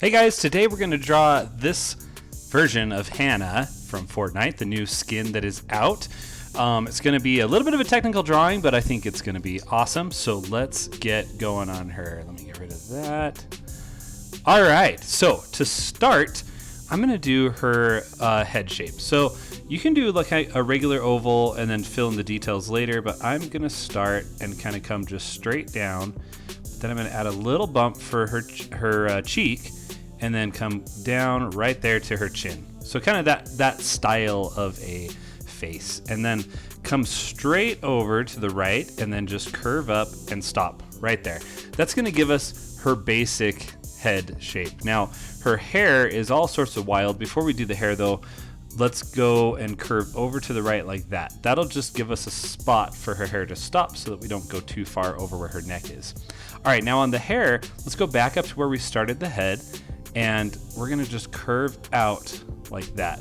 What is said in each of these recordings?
Hey guys, today we're going to draw this version of Hana from Fortnite, the new skin that is out. It's going to be a little bit of a technical drawing, but I think it's going to be awesome. So let's get going on her. Let me get rid of that. All right, so to start, I'm going to do her head shape. So you can do like a regular oval and then fill in the details later, but I'm going to start and kind of come just straight down. Then I'm going to add a little bump for her cheek, and then come down right there to her chin. So kind of that style of a face. And then come straight over to the right and then just curve up and stop right there. That's gonna give us her basic head shape. Now, her hair is all sorts of wild. Before we do the hair though, let's go and curve over to the right like that. That'll just give us a spot for her hair to stop so that we don't go too far over where her neck is. All right, now on the hair, let's go back up to where we started the head. And we're gonna just curve out like that.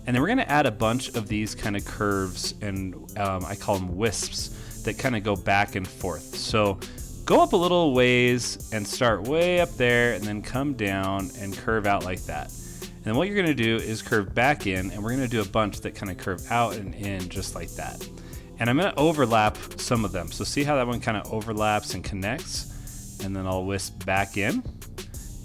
And then we're gonna add a bunch of these kind of curves, and I call them wisps, that kind of go back and forth. So go up a little ways and start way up there and then come down and curve out like that. And what you're gonna do is curve back in, and we're gonna do a bunch that kind of curve out and in just like that. And I'm gonna overlap some of them. So see how that one kind of overlaps and connects? And then I'll wisp back in.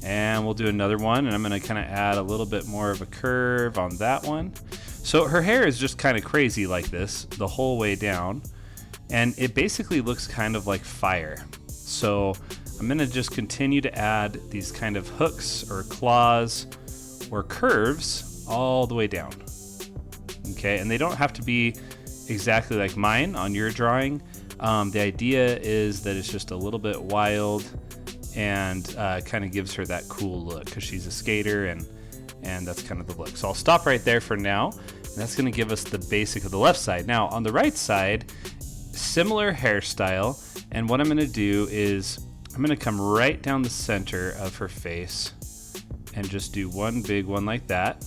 And we'll do another one, and I'm gonna kind of add a little bit more of a curve on that one. So her hair is just kind of crazy like this the whole way down, and it basically looks kind of like fire. So I'm gonna just continue to add these kind of hooks or claws or curves all the way down. Okay, and they don't have to be exactly like mine on your drawing. The idea is that it's just a little bit wild and kind of gives her that cool look because she's a skater, and that's kind of the look. So I'll stop right there for now, and that's going to give us the basic of the left side. Now on the right side, similar hairstyle, and what I'm going to do is I'm going to come right down the center of her face and just do one big one like that,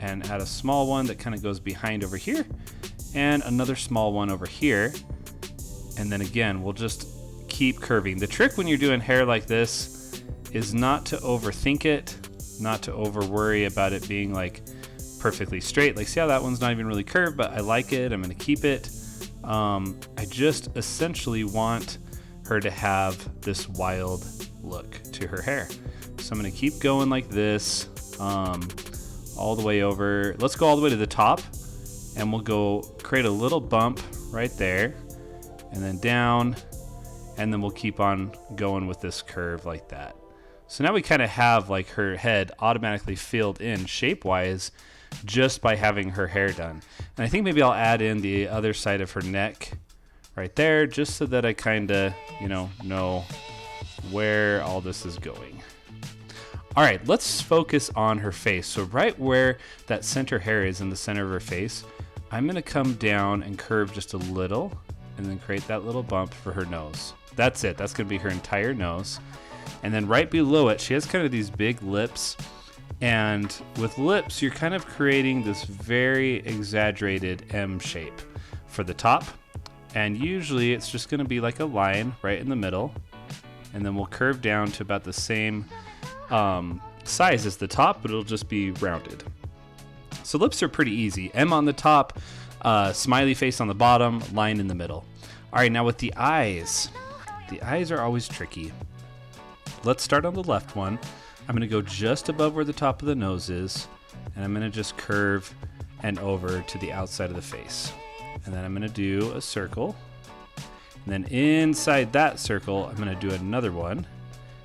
and add a small one that kind of goes behind over here, and another small one over here, and then again we'll just keep curving. The trick when you're doing hair like this is not to overthink it, not to over worry about it being like perfectly straight. Like see how that one's not even really curved, but I like it, I'm gonna keep it. I just essentially want her to have this wild look to her hair. So I'm gonna keep going like this, all the way over. Let's go all the way to the top, and we'll go create a little bump right there, and then down, and then we'll keep on going with this curve like that. So now we kind of have like her head automatically filled in shape-wise just by having her hair done. And I think maybe I'll add in the other side of her neck right there, just so that I kind of, know where all this is going. All right, let's focus on her face. So right where that center hair is in the center of her face, I'm gonna come down and curve just a little, and then create that little bump for her nose. That's it. That's going to be her entire nose. And then right below it, she has kind of these big lips. And with lips, you're kind of creating this very exaggerated M shape for the top. And usually it's just going to be like a line right in the middle. And then we'll curve down to about the same size as the top, but it'll just be rounded. So lips are pretty easy. M on the top, smiley face on the bottom, line in the middle. All right, now with the eyes. The eyes are always tricky. Let's start on the left one. I'm gonna go just above where the top of the nose is, and I'm gonna just curve and over to the outside of the face. And then I'm gonna do a circle. And then inside that circle, I'm gonna do another one.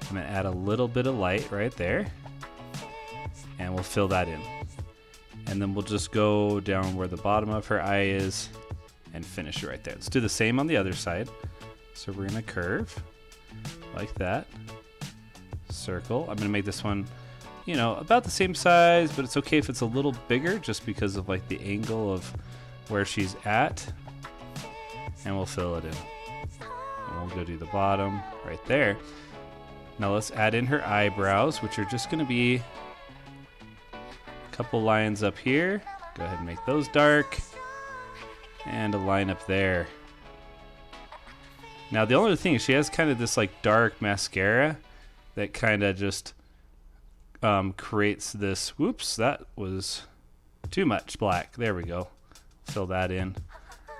I'm gonna add a little bit of light right there, and we'll fill that in. And then we'll just go down where the bottom of her eye is and finish it right there. Let's do the same on the other side. So we're gonna curve like that, circle. I'm gonna make this one, about the same size, but it's okay if it's a little bigger just because of like the angle of where she's at. And we'll fill it in. And we'll go do the bottom right there. Now let's add in her eyebrows, which are just gonna be a couple lines up here. Go ahead and make those dark. And a line up there. Now the only thing is she has kind of this like dark mascara that kind of just creates this. Whoops, that was too much black. There we go. Fill that in.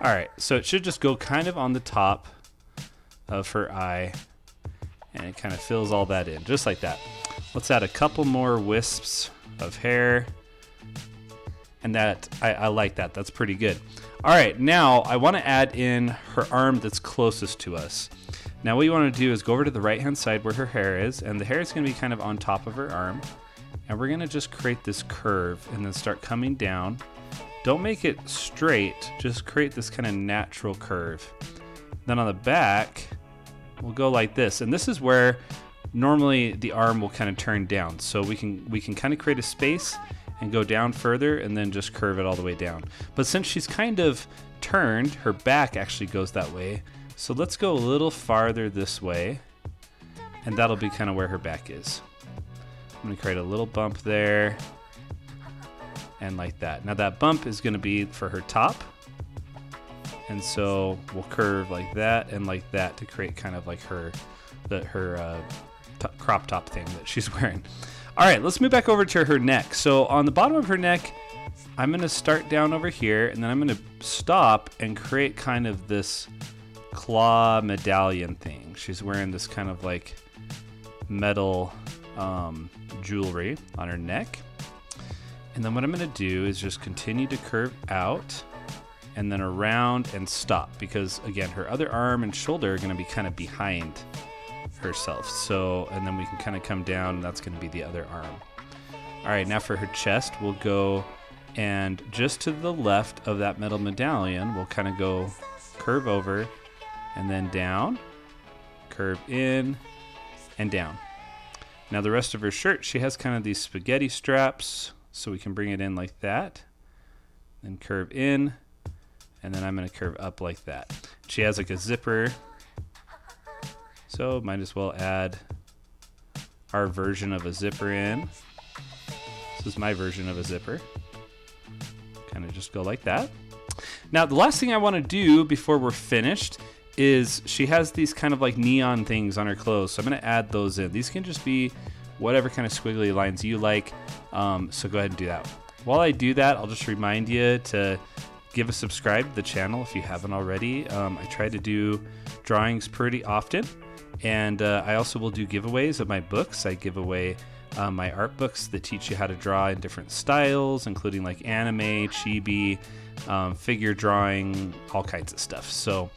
All right, so it should just go kind of on the top of her eye, and it kind of fills all that in, just like that. Let's add a couple more wisps of hair, and that I like that. That's pretty good. All right, now I want to add in her arm that's closest to us. Now what you want to do is go over to the right-hand side where her hair is, and the hair is going to be kind of on top of her arm, and we're going to just create this curve and then start coming down. Don't make it straight, just create this kind of natural curve. Then on the back, we'll go like this, and this is where normally the arm will kind of turn down. So we can kind of create a space and go down further and then just curve it all the way down. But since she's kind of turned, her back actually goes that way. So let's go a little farther this way, and that'll be kind of where her back is. I'm gonna create a little bump there, and like that. Now that bump is gonna be for her top, and so we'll curve like that and like that to create kind of like her crop top thing that she's wearing. All right, let's move back over to her neck. So on the bottom of her neck, I'm gonna start down over here, and then I'm gonna stop and create kind of this claw medallion thing. She's wearing this kind of like metal jewelry on her neck. And then what I'm gonna do is just continue to curve out and then around and stop, because again, her other arm and shoulder are gonna be kind of behind herself. So, and then we can kind of come down, and that's gonna be the other arm. All right, now for her chest, we'll go, and just to the left of that metal medallion, we'll kind of go curve over and then down, curve in and down. Now the rest of her shirt, she has kind of these spaghetti straps, so we can bring it in like that, then curve in, and then I'm gonna curve up like that. She has like a zipper, so might as well add our version of a zipper in. This is my version of a zipper. Kind of just go like that. Now the last thing I wanna do before we're finished is she has these kind of like neon things on her clothes, so I'm gonna add those in. These can just be whatever kind of squiggly lines you like, so go ahead and do that. While I do that, I'll just remind you to give a subscribe to the channel if you haven't already. I try to do drawings pretty often, and I also will do giveaways of my books. I give away my art books that teach you how to draw in different styles, including like anime, chibi, figure drawing, all kinds of stuff. So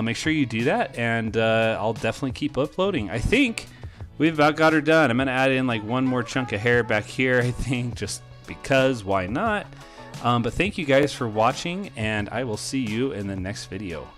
make sure you do that, and I'll definitely keep uploading. I think we've about got her done. I'm gonna add in like one more chunk of hair back here, I think, just because, why not? But thank you guys for watching, and I will see you in the next video.